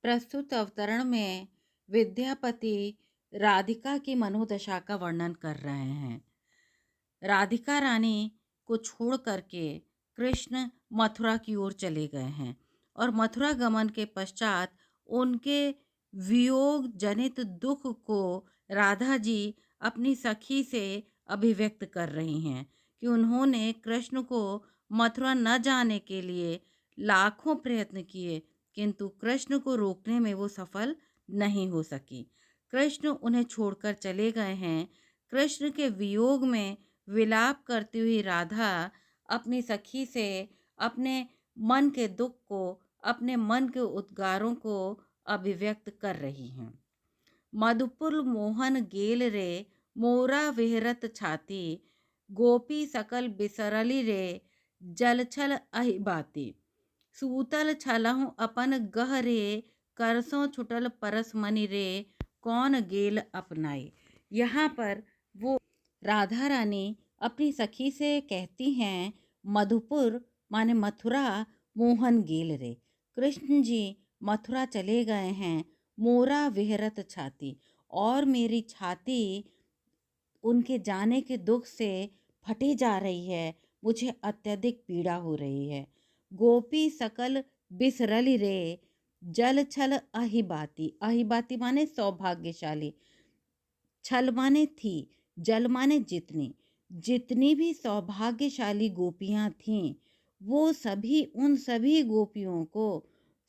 प्रस्तुत अवतरण में विद्यापति राधिका की मनोदशा का वर्णन कर रहे हैं। राधिका रानी को छोड़ करके कृष्ण मथुरा की ओर चले गए हैं और मथुरा गमन के पश्चात उनके वियोग जनित दुख को राधा जी अपनी सखी से अभिव्यक्त कर रही हैं कि उन्होंने कृष्ण को मथुरा न जाने के लिए लाखों प्रयत्न किए, किंतु कृष्ण को रोकने में वो सफल नहीं हो सकी। कृष्ण उन्हें छोड़कर चले गए हैं। कृष्ण के वियोग में विलाप करती हुई राधा अपनी सखी से अपने मन के दुख को, अपने मन के उद्गारों को अभिव्यक्त कर रही हैं। मधुपुर मोहन गेल रे, मोरा विहरत छाती, गोपी सकल बिसरली रे, जलछल अहि बाती, सूतल छलहु अपन गह रे, करसों छुटल परस मनि रे, कौन गेल अपनाई। यहाँ पर वो राधा रानी अपनी सखी से कहती हैं, मधुपुर माने मथुरा, मोहन गेल रे, कृष्ण जी मथुरा चले गए हैं, मोरा विहरत छाती, और मेरी छाती उनके जाने के दुख से फटी जा रही है, मुझे अत्यधिक पीड़ा हो रही है। गोपी सकल बिसरली रे, जल छल अहिबाती, अहिबाती माने सौभाग्यशाली, छल माने थी, जल माने जितनी, जितनी भी सौभाग्यशाली गोपियां थीं, वो सभी उन सभी गोपियों को,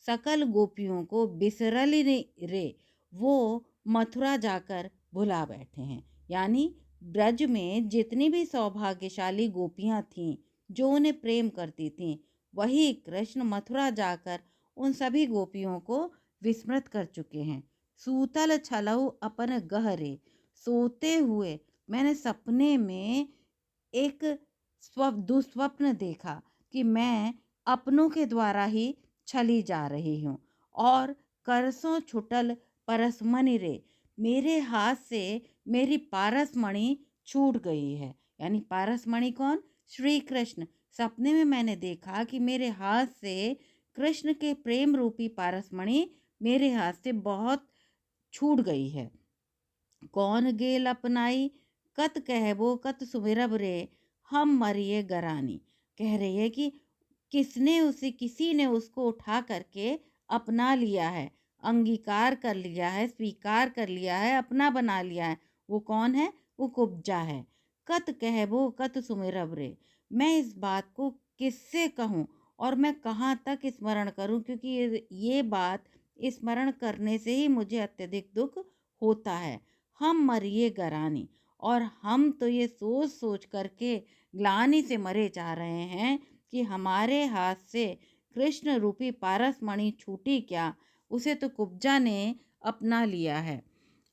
सकल गोपियों को बिसरली रे, वो मथुरा जाकर भुला बैठे हैं। यानी ब्रज में जितनी भी सौभाग्यशाली गोपियां थीं जो उन्हें प्रेम करती थीं, वही कृष्ण मथुरा जाकर उन सभी गोपियों को विस्मृत कर चुके हैं। सूतल छलहु अपन गहरे, सोते हुए मैंने सपने में एक दुस्वप्न देखा कि मैं अपनों के द्वारा ही छली जा रही हूँ, और करसों छुटल परसमणि रे, मेरे हाथ से मेरी पारसमणि छूट गई है। यानी पारसमणि कौन? श्री कृष्ण। सपने में मैंने देखा कि मेरे हाथ से कृष्ण के प्रेम रूपी पारसमणि मेरे हाथ से बहुत छूट गई है। कौन गेल अपनाई, कत कहबो कत सुमिरब रे, हम मरिए गरानी। कह रही है कि किसी ने उसको उठा करके अपना लिया है, अंगीकार कर लिया है, स्वीकार कर लिया है, अपना बना लिया है। वो कौन है? वो कुब्जा है। कत कहबो कत सुमिरब रे, मैं इस बात को किससे कहूँ और मैं कहाँ तक स्मरण करूँ, क्योंकि ये बात स्मरण करने से ही मुझे अत्यधिक दुख होता है। हम मरिए गरानी, और हम तो ये सोच सोच करके ग्लानि से मरे जा रहे हैं कि हमारे हाथ से कृष्ण रूपी पारसमणि छूटी क्या, उसे तो कुब्जा ने अपना लिया है।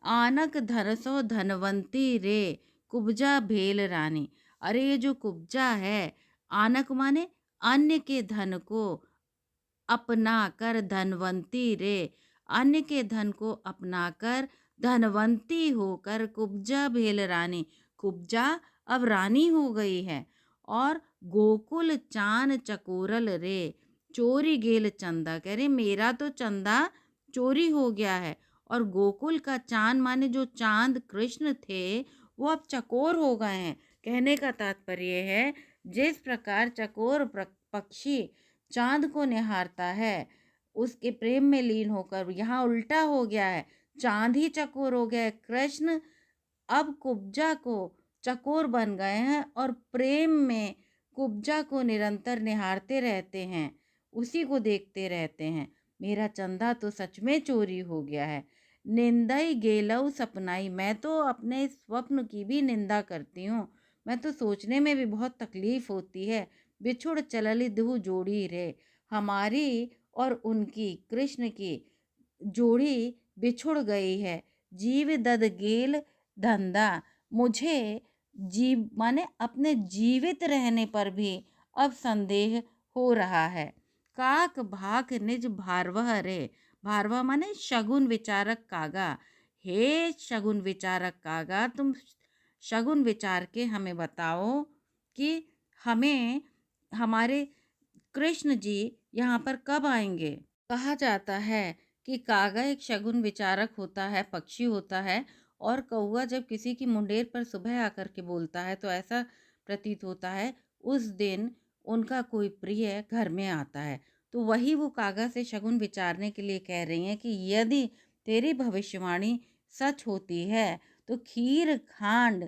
आनक धरसो धनवंती रे, कुब्जा भेल रानी। अरे ये जो कुब्जा है, आनक माने अन्य के धन को अपना कर धनवंती रे, अन्य के धन को अपनाकर धनवंती होकर कुब्जा भेल रानी, कुब्जा अब रानी हो गई है। और गोकुल चान चकोरल रे, चोरी गेल चंदा। कह रहे मेरा तो चंदा चोरी हो गया है, और गोकुल का चांद माने जो चांद कृष्ण थे वो अब चकोर हो गए हैं। कहने का तात्पर्य है, जिस प्रकार चकोर पक्षी चांद को निहारता है, उसके प्रेम में लीन होकर यहाँ उल्टा हो गया है, चांद ही चकोर हो गया है। कृष्ण अब कुब्जा को चकोर बन गए हैं और प्रेम में कुब्जा को निरंतर निहारते रहते हैं, उसी को देखते रहते हैं। मेरा चंदा तो सच में चोरी हो गया है। निंदई गेलऊ सपनाई, मैं तो अपने स्वप्न की भी निंदा करती हूँ। मैं तो सोचने में भी बहुत तकलीफ होती है। बिछुड़ चलली दुह जोड़ी रे, हमारी और उनकी, कृष्ण की जोड़ी बिछुड़ गई है। जीव दद गेल धंधा, मुझे जीव माने अपने जीवित रहने पर भी अब संदेह हो रहा है। काक भाक निज भारवह रे, भारवह माने शगुन विचारक कागा। हे शगुन विचारक कागा, तुम शगुन विचार के हमें बताओ कि हमें हमारे कृष्ण जी यहाँ पर कब आएंगे। कहा जाता है कि कागा एक शगुन विचारक होता है, पक्षी होता है, और कौवा जब किसी की मुंडेर पर सुबह आकर के बोलता है तो ऐसा प्रतीत होता है उस दिन उनका कोई प्रिय घर में आता है। तो वही वो कागा से शगुन विचारने के लिए कह रही हैं कि यदि तेरी भविष्यवाणी सच होती है तो खीर खांड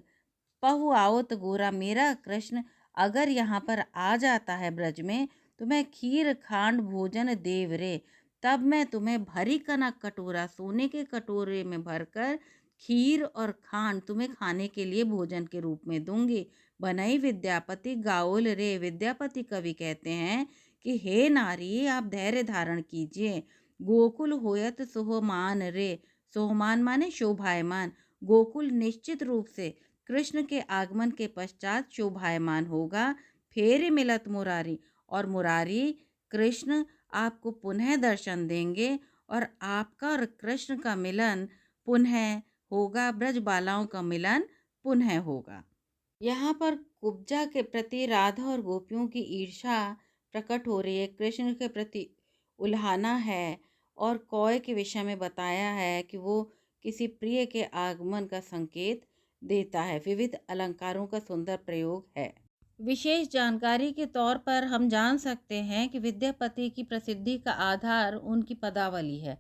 पहु आवत गोरा, मेरा कृष्ण अगर यहाँ पर आ जाता है ब्रज में तो मैं खीर खांड भोजन देव रे, तब मैं तुम्हें भरी कनक कटोरा सोने के कटोरे में भरकर खीर और खांड तुम्हें खाने के लिए भोजन के रूप में दूंगी। बनई विद्यापति गाओल रे। विद्यापति कवि कहते हैं कि हे नारी, आप धैर्य धारण कीजिए। गोकुल होयत सोहमान रे। सोहमान माने शोभायमान। गोकुल निश्चित रूप से कृष्ण के आगमन के पश्चात शोभायमान होगा। फेर मिलत मुरारी, और मुरारी कृष्ण आपको पुनः दर्शन देंगे और आपका और कृष्ण का मिलन पुनः होगा, ब्रज बालाओं का मिलन पुनः होगा। यहाँ पर कुब्जा के प्रति राधा और गोपियों की ईर्ष्या प्रकट हो रही है, कृष्ण के प्रति उल्हाना है, और कौए के विषय में बताया है कि वो किसी प्रिय के आगमन का संकेत देता है। विविध अलंकारों का सुंदर प्रयोग है। विशेष जानकारी के तौर पर हम जान सकते हैं कि विद्यापति की प्रसिद्धि का आधार उनकी पदावली है।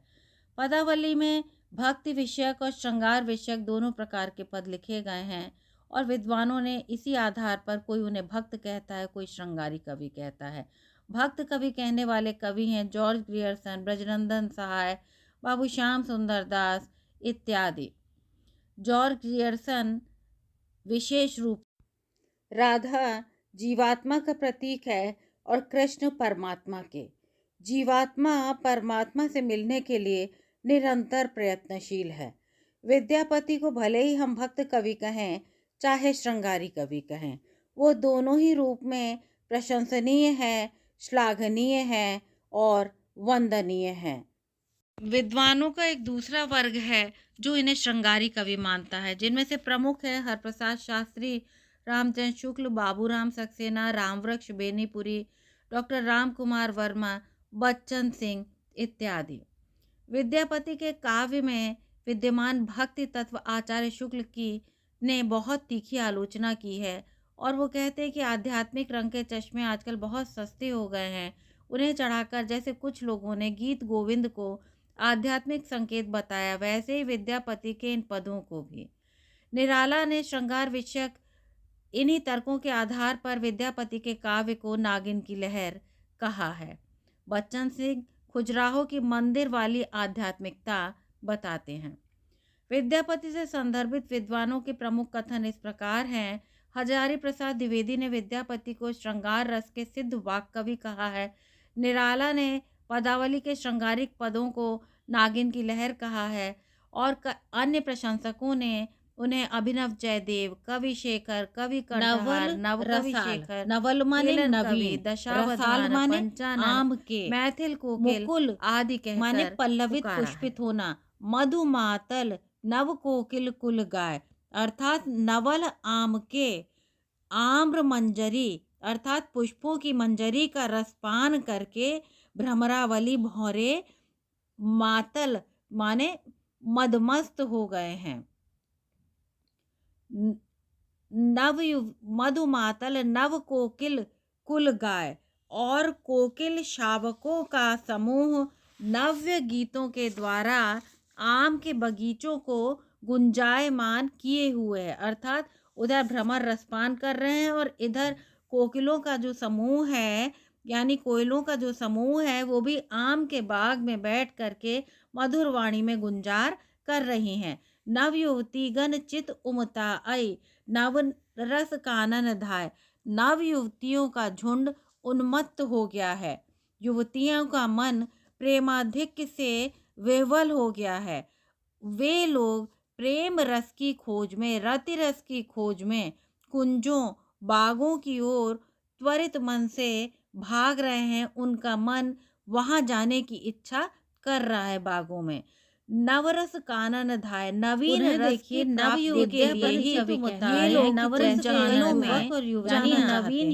पदावली में भक्ति विषयक और श्रृंगार विषयक दोनों प्रकार के पद लिखे गए हैं, और विद्वानों ने इसी आधार पर कोई उन्हें भक्त कहता है, कोई श्रृंगारी कवि कहता है। भक्त कवि कहने वाले कवि हैं जॉर्ज ग्रियर्सन, ब्रजनंदन सहाय, बाबू श्याम सुंदर दास इत्यादि। जॉर्ज ग्रियर्सन विशेष रूप राधा जीवात्मा का प्रतीक है और कृष्ण परमात्मा के। जीवात्मा परमात्मा से मिलने के लिए निरंतर प्रयत्नशील है। विद्यापति को भले ही हम भक्त कवि कहें चाहे श्रृंगारी कवि कहें, वो दोनों ही रूप में प्रशंसनीय है, श्लाघनीय है और वंदनीय है। विद्वानों का एक दूसरा वर्ग है जो इन्हें श्रृंगारी कवि मानता है, जिनमें से प्रमुख है हरप्रसाद शास्त्री, रामचंद्र शुक्ल, बाबूराम सक्सेना, रामवृक्ष बेनीपुरी, डॉक्टर राम कुमार वर्मा, बच्चन सिंह इत्यादि। विद्यापति के काव्य में विद्यमान भक्ति तत्व आचार्य शुक्ल की ने बहुत तीखी आलोचना की है, और वो कहते हैं कि आध्यात्मिक रंग के चश्मे आजकल बहुत सस्ते हो गए हैं। उन्हें चढ़ाकर जैसे कुछ लोगों ने गीत गोविंद को आध्यात्मिक संकेत बताया, वैसे ही विद्यापति के इन पदों को भी। निराला ने श्रृंगार विषयक इन्हीं तर्कों के आधार पर विद्यापति के काव्य को नागिन की लहर कहा है। बच्चन सिंह खुजराहो की मंदिर वाली आध्यात्मिकता बताते हैं। विद्यापति से संदर्भित विद्वानों के प्रमुख कथन इस प्रकार हैं। हजारी प्रसाद द्विवेदी ने विद्यापति को श्रृंगार रस के सिद्ध वाक कवि कहा है। निराला ने पदावली के श्रृंगारिक पदों को नागिन की लहर कहा है, और अन्य प्रशंसकों ने उन्हें अभिनव जयदेव, कवि शेखर, कवि कंठहार, नवकवि शेखर, नवल माने नवीन, दशावतार, पंचानन, आम के, मैथिल कोकिल, मुकुल आदि कहकर माने पल्लवित पुष्पित होना, मधुमातल, नव कोकिल कुल गाय, अर्थात नवल आम के, आम्र मंजरी अर्थात पुष्पों की मंजरी का रसपान करके भ्रमरावली भौरे मातल माने मदमस्त हो गए हैं। नव मधुमातल नव कोकिल कुल गाय, और कोकिल शावकों का समूह नव्य गीतों के द्वारा आम के बगीचों को गुंजायमान किए हुए है, अर्थात उधर भ्रमर रसपान कर रहे हैं और इधर कोकिलों का जो समूह है, यानी कोयलों का जो समूह है, वो भी आम के बाग में बैठ करके मधुर वाणी में गुंजार कर रही हैं। नव युवतीगण चित उमता आई, नव रस कानन धाय, नव युवतियों का झुंड उन्मत्त हो गया है, युवतियों का मन प्रेमाधिक्य से विह्वल हो गया है। वे लोग प्रेम रस की खोज में, रति रस की खोज में कुंजों बागों की ओर त्वरित मन से भाग रहे हैं। उनका मन वहां जाने की इच्छा कर रहा है बागों में। नवरस कानन धाय, नवीन रस देखिए नवयुग के लिए ही नवरस कानन में, यानी नवीन